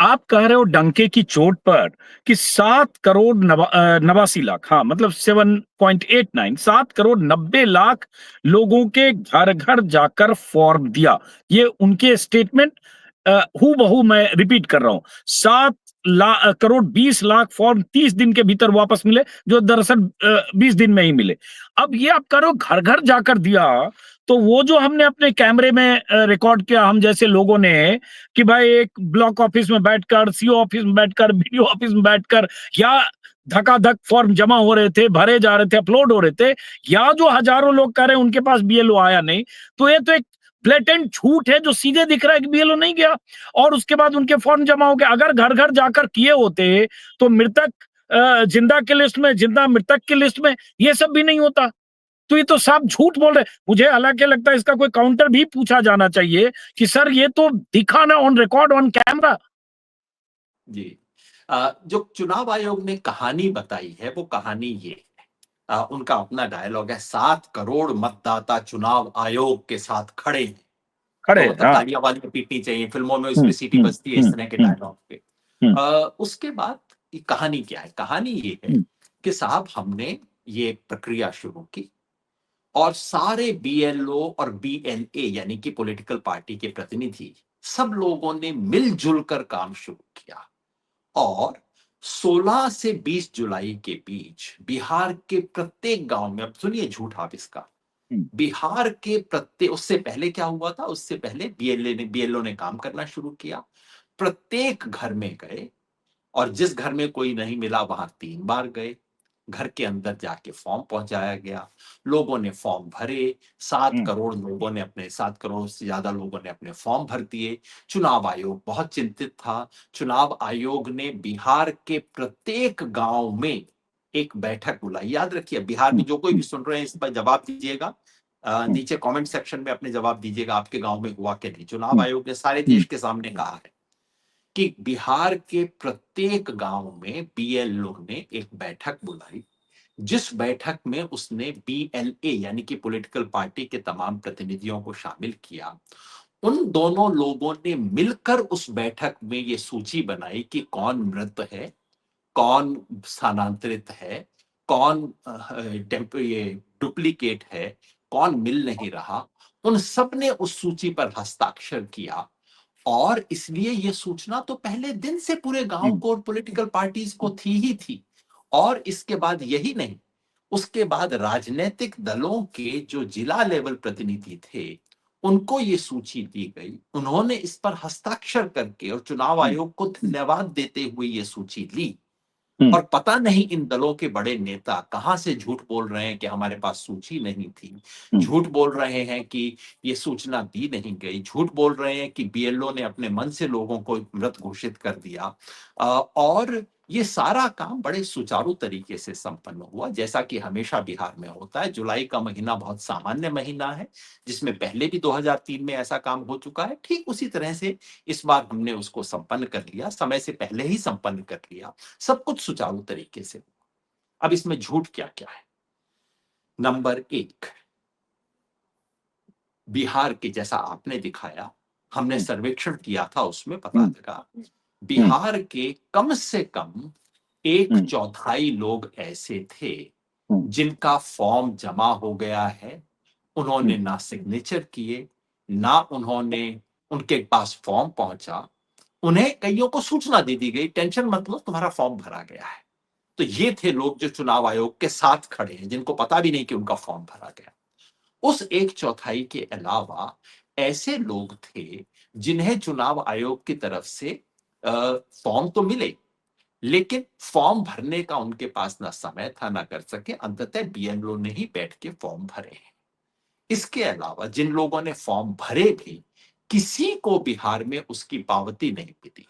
आप कह रहे हो डंके की चोट पर कि 7 करोड़ 89 लाख, हाँ मतलब 7.89, 7 करोड़ 90 लाख लोगों के घर घर जाकर फॉर्म दिया। ये उनके स्टेटमेंट हूबहू बहू मैं रिपीट कर रहा हूं। 7 करोड़ 20 लाख फॉर्म 30 दिन के भीतर वापस मिले, जो दरअसल 20 दिन में ही मिले। अब ये आप करो घर घर जाकर दिया, तो वो जो हमने अपने कैमरे में रिकॉर्ड किया, हम जैसे लोगों ने, कि भाई एक ब्लॉक ऑफिस में बैठकर, सीओ ऑफिस में बैठकर, बीडीओ ऑफिस में बैठकर, या धकाधक फॉर्म जमा हो रहे थे, भरे जा रहे थे, अपलोड हो रहे थे, या जो हजारों लोग कह रहे हैं उनके पास बीएलओ आया नहीं, तो ये तो एक ब्लेटेंट झूठ है जो सीधे दिख रहा है कि बीएलओ नहीं गया और उसके बाद उनके फॉर्म जमा हो गए। अगर घर घर जाकर किए होते तो मृतक जिंदा के लिस्ट में, जिंदा मृतक की लिस्ट में ये सब भी नहीं होता। तो ये तो साफ झूठ बोल रहे हैं। मुझे हालांकि लगता है इसका कोई काउंटर भी पूछा जाना चाहिए कि सर ये तो दिखा ना ऑन रिकॉर्ड, ऑन कैमरा। जी। जो चुनाव आयोग ने कहानी बताई है वो कहानी ये है। उनका अपना डायलॉग है, 7 करोड़ मतदाता चुनाव आयोग के साथ खड़े हैं। खड़े, तो मतलब हाँ। तालियां वालियां पीटनी चाहिए, फिल्मों में उसमें सीटी बजती है इस तरह के हम्म, डायलॉग पे। हम्म, उसके बाद ये कहानी क्या है? कहानी ये है हम्म, कि साहब हमने ये प्रक्रिया शुरू की और सारे बीएलओ और बीएलए यानी कि पॉलिटिकल पार्टी के प्रतिनिधि सब लोगों ने मिलजुल कर काम शुरू किया और 16 से 20 जुलाई के बीच बिहार के प्रत्येक गांव में, अब सुनिए झूठ आप इसका, हम्म, बिहार के प्रत्येक, उससे पहले क्या हुआ था, उससे पहले बीएलओ ने काम करना शुरू किया, प्रत्येक घर में गए और जिस घर में कोई नहीं मिला वहां 3 बार गए, घर के अंदर जाके फॉर्म पहुंचाया गया, लोगों ने फॉर्म भरे, 7 करोड़ लोगों ने अपने 7 करोड़ से ज्यादा लोगों ने अपने फॉर्म भर दिए। चुनाव आयोग बहुत चिंतित था। चुनाव आयोग ने बिहार के प्रत्येक गांव में एक बैठक बुलाई। याद रखिए, बिहार में जो कोई भी सुन रहे हैं इस पर जवाब दीजिएगा, नीचे कमेंट सेक्शन में अपने जवाब दीजिएगा, आपके गांव में हुआ कि नहीं। चुनाव आयोग ने सारे देश के सामने कहा है कि बिहार के प्रत्येक गांव में बीएलओ ने एक बैठक बुलाई, जिस बैठक में उसने बीएलए यानी कि पॉलिटिकल पार्टी के तमाम प्रतिनिधियों को शामिल किया। उन दोनों लोगों ने मिलकर उस बैठक में यह सूची बनाई कि कौन मृत है, कौन स्थानांतरित है, कौन ये डुप्लीकेट है, कौन मिल नहीं रहा। उन सब ने उस सूची पर हस्ताक्षर किया और इसलिए यह सूचना तो पहले दिन से पूरे गांव को और पॉलिटिकल पार्टीज को थी ही थी। और इसके बाद यही नहीं, उसके बाद राजनीतिक दलों के जो जिला लेवल प्रतिनिधि थे उनको ये सूची दी गई, उन्होंने इस पर हस्ताक्षर करके और चुनाव आयोग को धन्यवाद देते हुए ये सूची ली। और पता नहीं इन दलों के बड़े नेता कहां से झूठ बोल रहे हैं कि हमारे पास सूची नहीं थी, झूठ बोल रहे हैं कि ये सूचना दी नहीं गई, झूठ बोल रहे हैं कि बीएलओ ने अपने मन से लोगों को मृत घोषित कर दिया। और ये सारा काम बड़े सुचारू तरीके से संपन्न हुआ, जैसा कि हमेशा बिहार में होता है। जुलाई का महीना बहुत सामान्य महीना है, जिसमें पहले भी 2003 में ऐसा काम हो चुका है। ठीक उसी तरह से इस बार हमने उसको संपन्न कर लिया, समय से पहले ही संपन्न कर लिया, सब कुछ सुचारू तरीके से। अब इसमें झूठ क्या क्या है? नंबर 1, बिहार के जैसा आपने दिखाया, हमने सर्वेक्षण किया था, उसमें पता लगा बिहार के कम से कम 1/4 लोग ऐसे थे जिनका फॉर्म जमा हो गया है, उन्होंने ना सिग्नेचर किए, ना उन्होंने, उनके पास फॉर्म पहुंचा, उन्हें कईयों को सूचना दे दी गई, टेंशन मत लो तुम्हारा फॉर्म भरा गया है। तो ये थे लोग जो चुनाव आयोग के साथ खड़े हैं, जिनको पता भी नहीं कि उनका फॉर्म भरा गया। उस 1/4 के अलावा ऐसे लोग थे जिन्हें चुनाव आयोग की तरफ से फॉर्म तो मिले, लेकिन फॉर्म भरने का उनके पास ना समय था ना कर सके, अंततः बीएलओ ने ही बैठ के फॉर्म भरे हैं। इसके अलावा जिन लोगों ने फॉर्म भरे भी, किसी को बिहार में उसकी पावती नहीं मिली।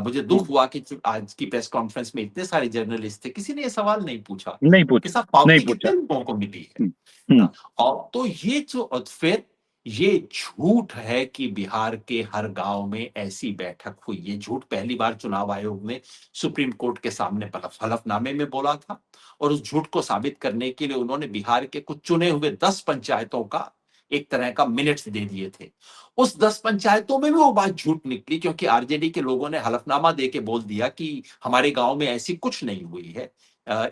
मुझे दुख हुआ कि आज की प्रेस कॉन्फ्रेंस में इतने सारे जर्नलिस्ट थे, किसी ने ये सवाल नहीं पूछा नहीं कि पूछा, साहब नहीं पावती पूछा। कितने लोगों को मिली है हम्म, हम्म, ना। और तो ये जो, और फिर ये झूठ है कि बिहार के हर गांव में ऐसी बैठक हुई। ये झूठ पहली बार चुनाव आयोग ने सुप्रीम कोर्ट के सामने हलफनामे में बोला था और उस झूठ को साबित करने के लिए उन्होंने बिहार के कुछ चुने हुए 10 पंचायतों का एक तरह का मिनट्स दे दिए थे। उस 10 पंचायतों में भी वो बात झूठ निकली, क्योंकि आरजेडी के लोगों ने हलफनामा दे के बोल दिया कि हमारे गांव में ऐसी कुछ नहीं हुई है,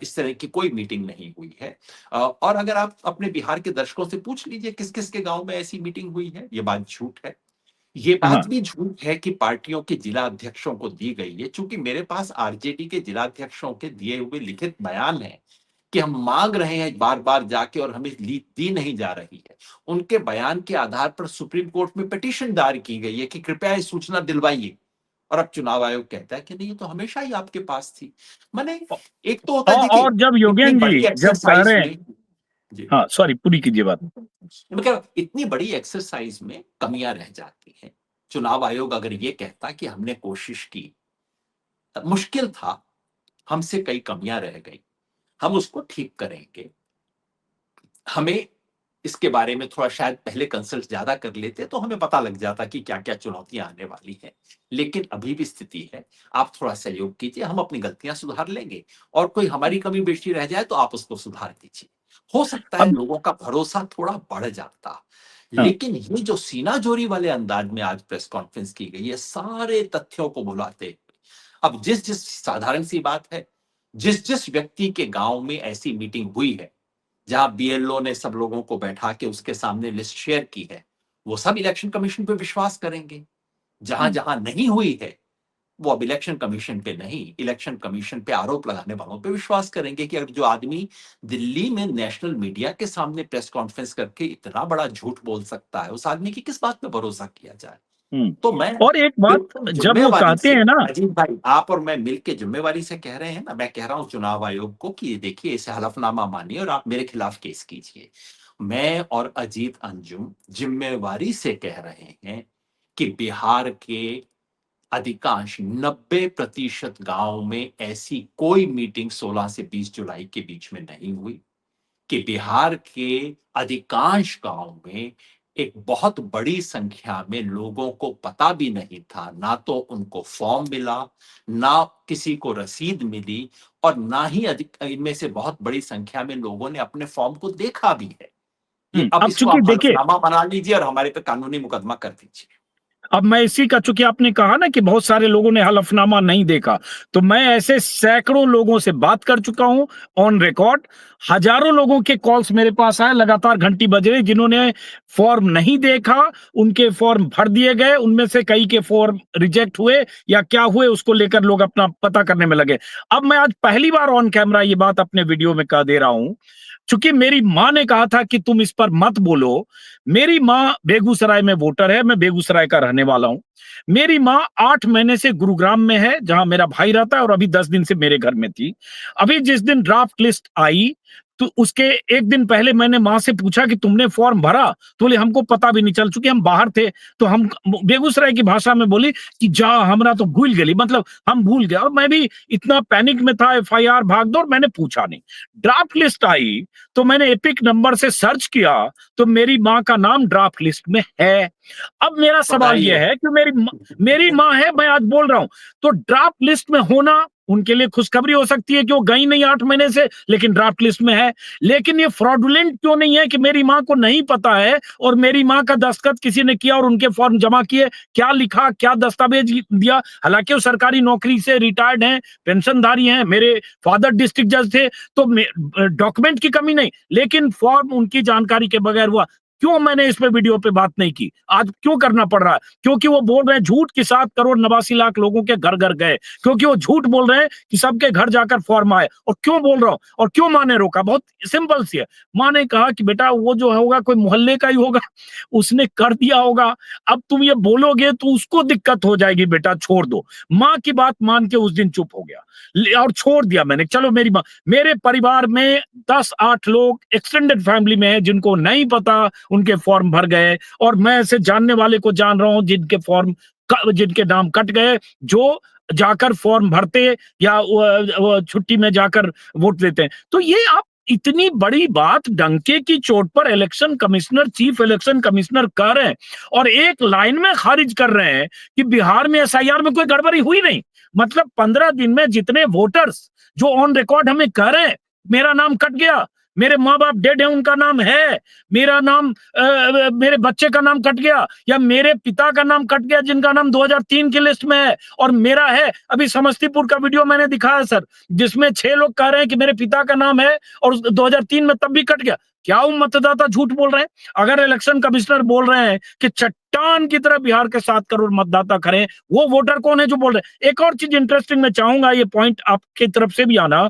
इस तरह की कोई मीटिंग नहीं हुई है। और अगर आप अपने बिहार के दर्शकों से पूछ लीजिए किस किस के गांव में ऐसी मीटिंग हुई है, ये बात झूठ है। ये हाँ, बात भी झूठ है कि पार्टियों के जिला अध्यक्षों को दी गई है, चूंकि मेरे पास आरजेडी के जिला अध्यक्षों के दिए हुए लिखित बयान है कि हम मांग रहे हैं बार बार जाके और हमें दी नहीं जा रही है। उनके बयान के आधार पर सुप्रीम कोर्ट में पिटीशन दायर की गई है कि कृपया ये सूचना दिलवाइए, और अब चुनाव आयोग कहता है कि नहीं, ये तो हमेशा ही आपके पास थी। माने एक तो होता है, देखिए और जब इतनी योगेन बड़ी जी जब कह एक्सरसाइज रहे हैं, में, जी हाँ सॉरी पूरी कीजिए बात। मतलब इतनी बड़ी एक्सरसाइज में कमियां रह जाती हैं। चुनाव आयोग अगर ये कहता कि हमने कोशिश की, मुश्किल था, हमसे कई कमियां रह गई, हम उसको ठीक करेंगे, हमें इसके बारे में थोड़ा शायद पहले कंसल्ट ज्यादा कर लेते तो हमें पता लग जाता कि क्या क्या चुनौतियां आने वाली हैं। लेकिन अभी भी स्थिति है, आप थोड़ा सहयोग कीजिए, हम अपनी गलतियां सुधार लेंगे, और कोई हमारी कमी बेशी रह जाए तो आप उसको सुधार दीजिए। हो सकता है अब लोगों का भरोसा थोड़ा बढ़ जाता। हाँ, लेकिन ये जो सीना जोरी वाले अंदाज में आज प्रेस कॉन्फ्रेंस की गई है, सारे तथ्यों को बुलाते हुए, अब जिस जिस साधारण सी बात है, जिस जिस व्यक्ति के गांव में ऐसी मीटिंग हुई है, जहां बीएलओ ने सब लोगों को बैठा के उसके सामने लिस्ट शेयर की है, वो सब इलेक्शन कमीशन पे विश्वास करेंगे। जहां हम्म, जहां नहीं हुई है, वो अब इलेक्शन कमीशन पे नहीं, इलेक्शन कमीशन पे आरोप लगाने वालों पे विश्वास करेंगे कि अगर जो आदमी दिल्ली में नेशनल मीडिया के सामने प्रेस कॉन्फ्रेंस करके इतना बड़ा झूठ बोल सकता है, उस आदमी की किस बात पे भरोसा किया जाए। हम्म। तो मैं और एक बात, बिल्कुल जब वो जिम्मेवारी कहते से, हैं ना, अजीत भाई आप और मैं मिलके जिम्मेवारी से कह रहे हैं ना, मैं कह रहा हूं चुनाव आयोग को कि ये देखिए, इसे हलफनामा मानिए और आप मेरे खिलाफ केस कीजिए। मैं और अजीत अंजुम जिम्मेवारी से कह रहे हैं कि बिहार के अधिकांश 90% गांव में ऐसी कोई मीटिंग 16 से 20 जुलाई के बीच में नहीं हुई, कि बिहार के अधिकांश गांव में एक बहुत बड़ी संख्या में लोगों को पता भी नहीं था, ना तो उनको फॉर्म मिला, ना किसी को रसीद मिली, और ना ही अधिक इनमें से बहुत बड़ी संख्या में लोगों ने अपने फॉर्म को देखा भी है। ये अब अब इसको चूंकि आप देखिए, हलफनामा बना लीजिए और हमारे पे कानूनी मुकदमा कर दीजिए। अब मैं इसी का, चूंकि आपने कहा ना कि बहुत सारे लोगों ने हलफनामा नहीं देखा, तो मैं ऐसे सैकड़ों लोगों से बात कर चुका हूं ऑन रिकॉर्ड। हजारों लोगों के कॉल्स मेरे पास आए, लगातार घंटी बज रही, जिन्होंने फॉर्म नहीं देखा, उनके फॉर्म भर दिए गए, उनमें से कई के फॉर्म रिजेक्ट हुए या क्या हुए, उसको लेकर लोग अपना पता करने में लगे। अब मैं आज पहली बार ऑन कैमरा ये बात अपने वीडियो में कह दे रहा हूं, चूंकि मेरी माँ ने कहा था कि तुम इस पर मत बोलो। मेरी माँ बेगूसराय में वोटर है, मैं बेगूसराय का रहने वाला हूं। मेरी माँ 8 महीने से गुरुग्राम में है, जहां मेरा भाई रहता है, और अभी 10 दिन से मेरे घर में थी। अभी जिस दिन ड्राफ्ट लिस्ट आई, तो उसके एक दिन पहले मैंने माँ से पूछा कि तुमने फॉर्म भरा, तो बोले हमको पता भी नहीं चल, चूंकि हम बाहर थे। तो हम बेगूसराय की भाषा में बोली कि जा हमरा तो भूल गई, मतलब हम भूल गए। और मैं भी इतना पैनिक में था, एफआईआर भाग दौड़, मैंने पूछा नहीं। ड्राफ्ट लिस्ट आई तो मैंने एपिक नंबर से सर्च किया, तो मेरी माँ का नाम ड्राफ्ट लिस्ट में है। अब मेरा सवाल बताइए। यह है कि मेरी माँ है, मैं आज बोल रहा हूं, तो ड्राफ्ट लिस्ट में होना उनके लिए खुशखबरी हो सकती है कि वो गई नहीं 8 महीने से, लेकिन ड्राफ्ट लिस्ट में है। लेकिन ये फ्रॉडुलेंट क्यों नहीं है कि मेरी माँ को नहीं पता है और मेरी माँ का दस्तखत किसी ने किया और उनके फॉर्म जमा किए, क्या लिखा, क्या दस्तावेज दिया। हालांकि वो सरकारी नौकरी से रिटायर्ड हैं, पेंशनधारी हैं, मेरे फादर डिस्ट्रिक्ट जज थे, तो डॉक्यूमेंट की कमी नहीं, लेकिन फॉर्म उनकी जानकारी के बगैर हुआ। क्यों मैंने इस पे वीडियो पे बात नहीं की, आज क्यों करना पड़ रहा है? क्योंकि वो बोल रहे हैं झूठ कि 7 करोड़ 89 लाख लोगों के घर घर गए, क्योंकि वो झूठ बोल रहे हैं कि सबके घर जाकर फॉर्म आए। और क्यों बोल रहा हूं और क्यों माँ ने रोका, बहुत सिंपल सी है। माँ ने कहा कि बेटा वो जो होगा कोई मोहल्ले का ही होगा, उसने कर दिया होगा, अब तुम ये बोलोगे तो उसको दिक्कत हो जाएगी, बेटा छोड़ दो। माँ की बात मान के उस दिन चुप हो गया और छोड़ दिया मैंने। चलो मेरी माँ, मेरे परिवार में 10-8 लोग एक्सटेंडेड फैमिली में है जिनको नहीं पता उनके फॉर्म भर गए, और मैं ऐसे जानने वाले को जान रहा हूं जिनके फॉर्म, जिनके नाम कट गए, जो जाकर फॉर्म भरते या वो छुट्टी में जाकर वोट देते हैं। तो ये आप इतनी बड़ी बात डंके की चोट पर election commissioner, chief election commissioner कर रहे हैं, और एक लाइन में खारिज कर रहे हैं कि बिहार में एसआईआर में कोई गड़बड़ी हुई नहीं। मतलब 15 दिन में जितने वोटर्स जो ऑन रिकॉर्ड हमें कह रहे हैं मेरा नाम कट गया, मेरे माँ बाप डेड है, उनका नाम है, मेरा नाम मेरे बच्चे का नाम कट गया, या मेरे पिता का नाम कट गया जिनका नाम 2003 की लिस्ट में है और मेरा है। अभी समस्तीपुर का वीडियो मैंने दिखाया सर, जिसमें 6 लोग कह रहे हैं कि मेरे पिता का नाम है और 2003 में तब भी कट गया। क्या वो मतदाता झूठ बोल रहे हैं? अगर इलेक्शन कमिश्नर बोल रहे हैं कि चट्टान की तरह बिहार के 7 करोड़ मतदाता खड़े हैं, वो वोटर कौन है जो बोल रहे हैं? एक और चीज इंटरेस्टिंग मैं चाहूंगा, ये पॉइंट आपकी तरफ से भी आना,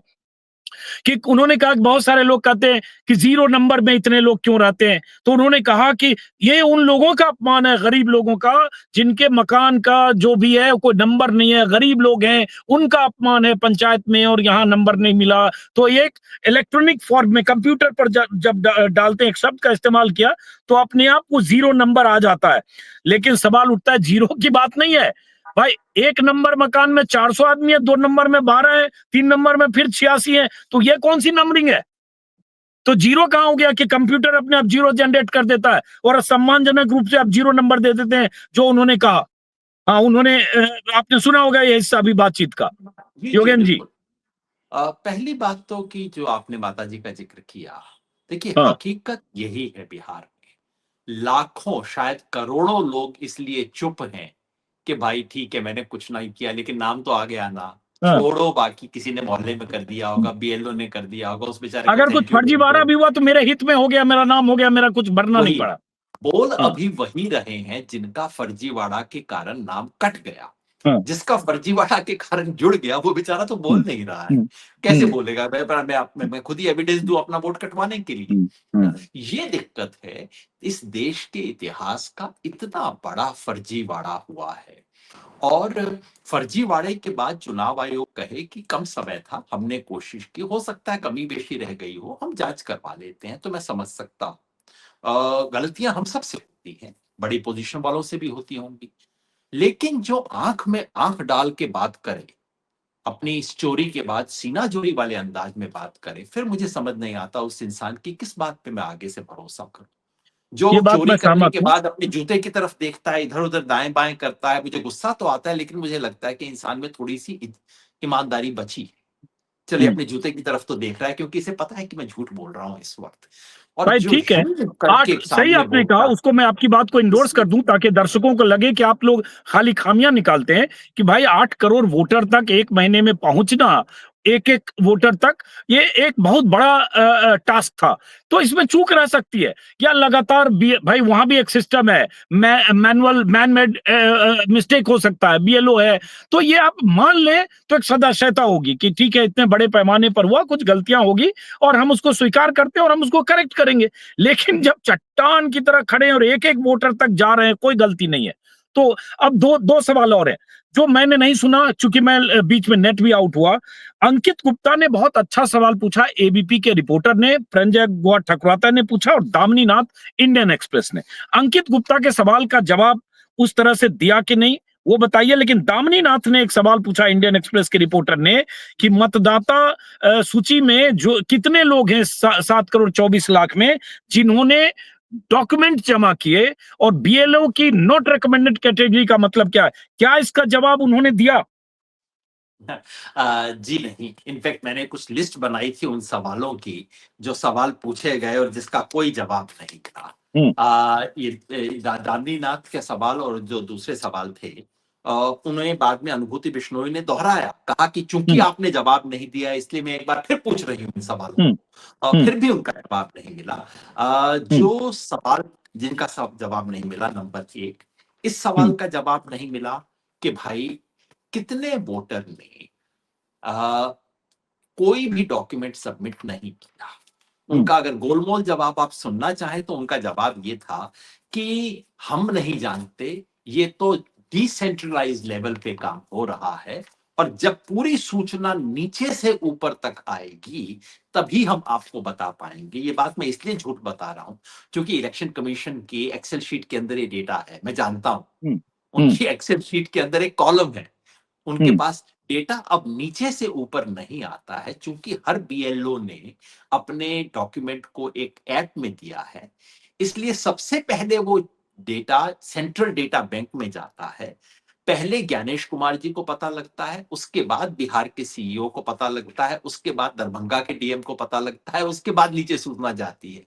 कि उन्होंने कहा कि बहुत सारे लोग कहते हैं कि 0 नंबर में इतने लोग क्यों रहते हैं, तो उन्होंने कहा कि ये उन लोगों का अपमान है, गरीब लोगों का, जिनके मकान का जो भी है कोई नंबर नहीं है, गरीब लोग हैं, उनका अपमान है पंचायत में और यहाँ नंबर नहीं मिला। तो एक इलेक्ट्रॉनिक फॉर्म में कंप्यूटर पर जब डालते हैं, एक शब्द का इस्तेमाल किया तो अपने आप को 0 नंबर आ जाता है। लेकिन सवाल उठता है, 0 की बात नहीं है भाई, 1 नंबर मकान में 400 आदमी है, 2 नंबर में 12 है, 3 नंबर में फिर 86 है, तो ये कौन सी नंबरिंग है? तो 0 कहां हो गया कि कंप्यूटर अपने आप 0 जनरेट कर देता है और सम्मानजनक रूप से आप 0 नंबर दे देते हैं, जो उन्होंने कहा। हाँ, उन्होंने आपने सुना होगा ये हिस्सा अभी बातचीत का। जी, योगेन जी। बिल्कुल। पहली बात तो कि जो आपने माताजी का जिक्र किया, देखिए हाँ, हकीकत यही है बिहार में। लाखों शायद करोड़ों लोग इसलिए चुप हैं कि भाई ठीक है मैंने कुछ नहीं किया लेकिन नाम तो आ गया ना, हाँ। छोड़ो बाकी किसी ने मोहल्ले में कर दिया होगा, बीएलओ ने कर दिया होगा, उस बेचारे को अगर कुछ थैंक यू बोल फर्जीवाड़ा दो। भी हुआ तो मेरे हित में हो गया, मेरा नाम हो गया, मेरा कुछ भरना नहीं वही पड़ा। बोल हाँ, अभी वही रहे हैं जिनका फर्जीवाड़ा के कारण नाम कट गया। हाँ। जिसका फर्जीवाड़ा के कारण जुड़ गया वो बेचारा तो बोल हम्म, नहीं रहा है। हम्म, कैसे हम्म, बोलेगा? मैं खुद ही एविडेंस दूं अपना वोट कटवाने के लिए? हम्म, हम्म। ये दिक्कत है। इस देश के इतिहास का इतना बड़ा फर्जीवाड़ा हुआ है और फर्जीवाड़े के बाद चुनाव आयोग कहे कि कम समय था, हमने कोशिश की, हो सकता है कमी बेशी रह गई हो, हम जांच करवा लेते हैं, तो मैं समझ सकता हूं। गलतियां हम सब से होती हैं, बड़ी पोजीशन वालों से भी होती होंगी, लेकिन जो आंख में आंख डाल के बात करे, अपनी इस चोरी के बाद सीना जोरी वाले अंदाज में बात करे, फिर मुझे समझ नहीं आता उस इंसान की किस बात पे मैं आगे से भरोसा करूं। ये जो बात चोरी मैं करने सहमत के हूँ। बाद अपने जूते की तरफ देखता है, इधर उधर दाएं बाएं करता है, मुझे गुस्सा तो आता है, लेकिन मुझे लगता है कि इंसान में थोड़ी सी ईमानदारी बची है। चलिए हम्म। अपने जूते की तरफ तो देख रहा है क्योंकि इसे पता है कि मैं झूठ बोल रहा हूं इस वक्त। और भाई जो ठीक है, झूठ 8 करके सही सामने आपने कहा, बोलता उसको मैं आपकी बात को इंडोर्स कर दूं ताकि दर्शकों को लगे कि आप लोग खाली खामियां निकालते हैं, कि भाई 8 करोड़ वोटर तक 1 महीने में पहुंचना, एक-एक वोटर तक, ये एक बहुत बड़ा टास्क था। तो इसमें चूक रह सकती है, या लगातार भाई वहां भी एक सिस्टम है, मैनुअल मैन मेड मिस्टेक हो सकता है, बीएलओ है, तो ये आप मान लें तो एक सदाशयता होगी कि ठीक है इतने बड़े पैमाने पर हुआ, कुछ गलतियां होगी और हम उसको स्वीकार करते हैं और हम उसको करेक्ट करेंगे। लेकिन जब चट्टान की तरह खड़े हैं और एक-एक वोटर तक जा रहे हैं, कोई गलती नहीं है। तो अब दो सवाल और हैं, जो मैंने नहीं सुना, चूंकि मैं बीच में नेट भी आउट हुआ। अंकित गुप्ता ने बहुत अच्छा सवाल पूछा, एबीपी के रिपोर्टर ने, प्रंजय गोवा ठकुराता ने पूछा और दामिनी नाथ इंडियन एक्सप्रेस ने। अंकित गुप्ता के सवाल का जवाब उस तरह से दिया कि नहीं वो बताइए, लेकिन दामिनी नाथ ने एक सवाल पूछा इंडियन एक्सप्रेस के रिपोर्टर ने कि मतदाता सूची में जो कितने लोग हैं 7 करोड़ 24 लाख में, जिन्होंने डॉक्यूमेंट जमा किए, और बीएलओ की नॉट रिकमेंडेड कैटेगरी का मतलब क्या है? क्या इसका जवाब उन्होंने दिया? जी नहीं, इनफैक्ट मैंने कुछ लिस्ट बनाई थी उन सवालों की जो सवाल पूछे गए और जिसका कोई जवाब नहीं था। हम्म, ये दामिनी नाथ के सवाल और जो दूसरे सवाल थे, उन्हें बाद में अनुभूति बिश्नोई ने दोहराया, कहा कि चूंकि हम्म, आपने जवाब नहीं दिया इसलिए मैं एक बार फिर पूछ रही हूँ इन सवालों हम्म, को। हम्म, फिर भी उनका जवाब नहीं मिला। हम्म, जो सवाल जिनका सब जवाब नहीं मिला, नंबर 1, इस सवाल हम्म, का जवाब नहीं मिला कि भाई कितने वोटर ने आ, कोई भी डॉक्यूमेंट सबमिट नहीं किया। हम्म, उनका अगर गोलमोल जवाब आप सुनना चाहें तो उनका जवाब ये था कि हम नहीं जानते, ये तो डिसेंट्रलाइज लेवल पे काम हो रहा है और जब पूरी सूचना नीचे से ऊपर तक आएगी तभी हम आपको बता पाएंगे। ये बात मैं इसलिए झूठ बता रहा हूं क्योंकि इलेक्शन कमीशन की एक्सेल शीट के अंदर ये डेटा है, मैं जानता हूं। हम्म, हम्म, उनकी एक्सेल शीट के अंदर एक कॉलम है, उनके हम्म, पास डेटा अब नीचे से ऊपर नहीं आता है क्योंकि हर बीएलओ ने अपने डॉक्यूमेंट को एक ऐप में दिया है। इसलिए सबसे पहले वो डेटा सेंट्रल डेटा बैंक में जाता है, पहले ज्ञानेश कुमार जी को पता लगता है, उसके बाद बिहार के सीईओ को पता लगता है, उसके बाद दरभंगा के डीएम को पता लगता है, उसके बाद नीचे सूचना जाती है।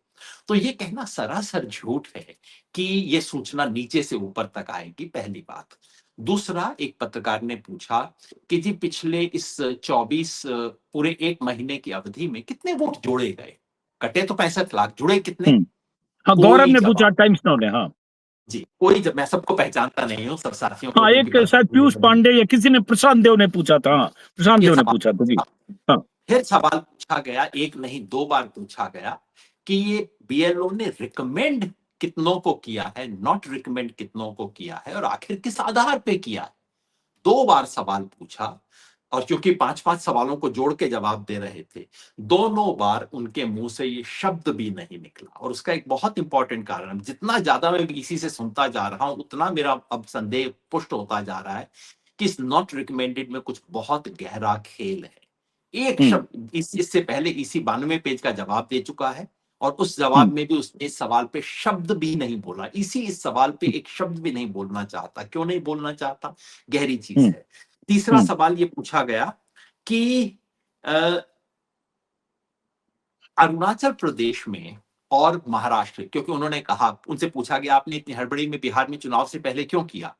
तो ये कहना सरासर झूठ है कि ये सूचना नीचे से ऊपर तक आएगी, पहली बात। दूसरा, एक पत्रकार ने पूछा कि जी पिछले इस 24 पूरे 1 महीने की अवधि में कितने वोट जोड़े गए? कटे तो 65 लाख, जुड़े कितने? हाँ, गौरव कोई ने पूछा, जवाब। टाइम्स नाउ ने। हाँ जी, कोई मैं सबको पहचानता नहीं हूँ, सब साथियों को हाँ, भी एक शायद पीयूष विनम्र। पांडे या किसी ने, प्रशांत देव ने पूछा था। हाँ, प्रशांत ये देव ने सवाल पूछा था जी। हाँ। फिर सवाल पूछा गया, एक नहीं 2 बार पूछा गया कि ये बीएलओ ने रिकमेंड कितनों को किया है, नॉट रिकमेंड कितनों को किया है, और आखिर किस आधार पे किया है। 2 बार सवाल पूछा, और क्योंकि 5-5 सवालों को जोड़ के जवाब दे रहे थे, दोनों बार उनके मुंह से ये शब्द भी नहीं निकला। और उसका एक बहुत इंपॉर्टेंट कारण, जितना ज्यादा मैं बीसी से सुनता जा रहा हूं, उतना मेरा अब संदेह पुष्ट होता जा रहा है कि इस नॉट रिकमेंडेड में कुछ बहुत गहरा खेल है। एक हम्म शब्द इससे पहले ईसी 92 पेज का जवाब दे चुका है, और उस हम्म जवाब में भी उसने इस सवाल पे शब्द भी नहीं बोला। इस सवाल पे एक शब्द भी नहीं बोलना चाहता। क्यों नहीं बोलना चाहता? गहरी चीज हम्म है। तीसरा हम्म सवाल ये पूछा गया कि अरुणाचल प्रदेश में और महाराष्ट्र, क्योंकि उन्होंने कहा, उनसे पूछा गया आपने इतनी हड़बड़ी में बिहार में चुनाव से पहले क्यों किया? हाँ,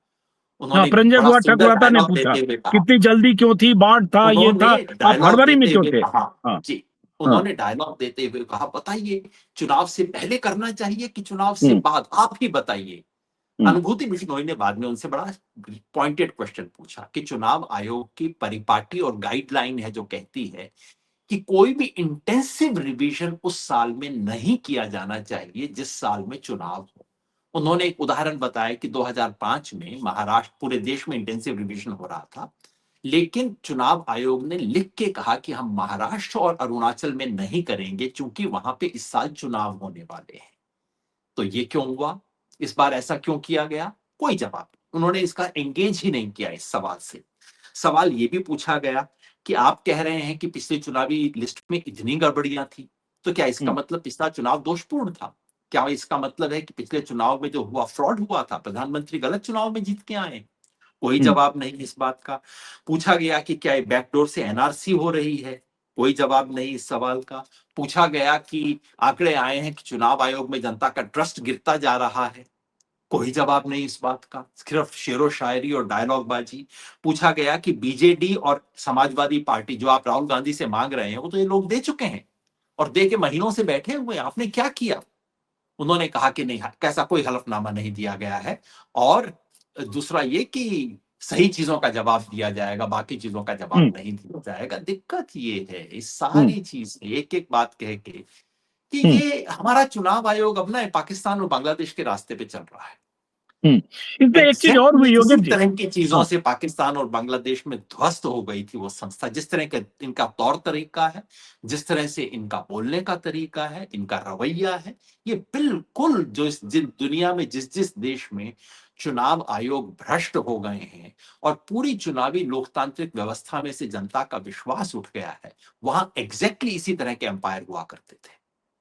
उन्होंने प्रंजय बड़ा कुमार सुंदर ठकुराता ने डायलॉग पूछा, देते हुए कहा, कितनी जल्दी क्यों थी, बाढ़ था, ये उन्होंने था, आप डायलॉग हड़बड़ी में देते क्यों हुए थे? कहा, हाँ जी, हाँ। उन्होंने डायलॉग देते हुए कहा, बताइए चुनाव से पहले करना चाहिए कि चुनाव से हम्म बाद, आप ही बताइए। हम्म अनुभूति बिश्नोई ने बाद में उनसे बड़ा पॉइंटेड क्वेश्चन पूछा कि चुनाव आयोग की परिपाटी और गाइडलाइन है जो कहती है कि कोई भी इंटेंसिव रिवीजन उस साल में नहीं किया जाना चाहिए जिस साल में चुनाव हो। उन्होंने एक उदाहरण बताया कि 2005 में महाराष्ट्र, पूरे देश में इंटेंसिव रिवीजन हो रहा था, लेकिन चुनाव आयोग ने लिख के कहा कि हम महाराष्ट्र और अरुणाचल में नहीं करेंगे क्योंकि वहां पे इस साल चुनाव होने वाले हैं। तो ये क्यों हुआ? इस बार ऐसा क्यों किया गया? कोई जवाब नहीं। उन्होंने इसका एंगेज ही नहीं किया इस सवाल से। सवाल ये भी पूछा गया कि आप कह रहे हैं कि पिछले चुनावी लिस्ट में इतनी गड़बड़ियां थी, तो क्या इसका हम्म मतलब पिछला चुनाव दोषपूर्ण था? क्या इसका मतलब है कि पिछले चुनाव में जो हुआ फ्रॉड हुआ था, प्रधानमंत्री गलत चुनाव में जीत के आए? कोई हम्म जवाब नहीं इस बात का। पूछा गया कि क्या ये बैकडोर से एनआरसी हो रही है? कोई जवाब नहीं इस सवाल का। पूछा गया कि आंकड़े आए हैं कि चुनाव आयोग में जनता का ट्रस्ट गिरता जा रहा है। कोई जवाब नहीं इस बात का, सिर्फ शेरो शायरी और डायलॉग बाजी। पूछा गया कि बीजेडी और समाजवादी पार्टी जो आप राहुल गांधी से मांग रहे हैं, वो तो ये लोग दे चुके हैं, और दे के महीनों से बैठे हुए हैं, आपने क्या किया? उन्होंने कहा कि नहीं, कैसा कोई हलफनामा नहीं दिया गया है, और दूसरा ये कि सही चीजों का जवाब दिया जाएगा, बाकी चीजों का जवाब हम्म नहीं दिया जाएगा। दिक्कत ये है इस हम्म सारी चीज में, एक एक बात कह के, कि हम्म ये हमारा चुनाव आयोग अब ना पाकिस्तान और बांग्लादेश के रास्ते पे चल रहा है। इसमें एक चीज और एग्जैक्टली हुई, इसी योगेश जी। तरह की चीजों हाँ। से पाकिस्तान और बांग्लादेश में ध्वस्त हो गई थी वो संस्था। जिस तरह का इनका तौर तरीका है, जिस तरह से इनका बोलने का तरीका है, इनका रवैया है, ये बिल्कुल जो इस जिन दुनिया में जिस जिस देश में चुनाव आयोग भ्रष्ट हो गए हैं और पूरी चुनावी लोकतांत्रिक व्यवस्था में से जनता का विश्वास उठ गया है, वहां एग्जैक्टली इसी तरह के एम्पायर हुआ करते थे।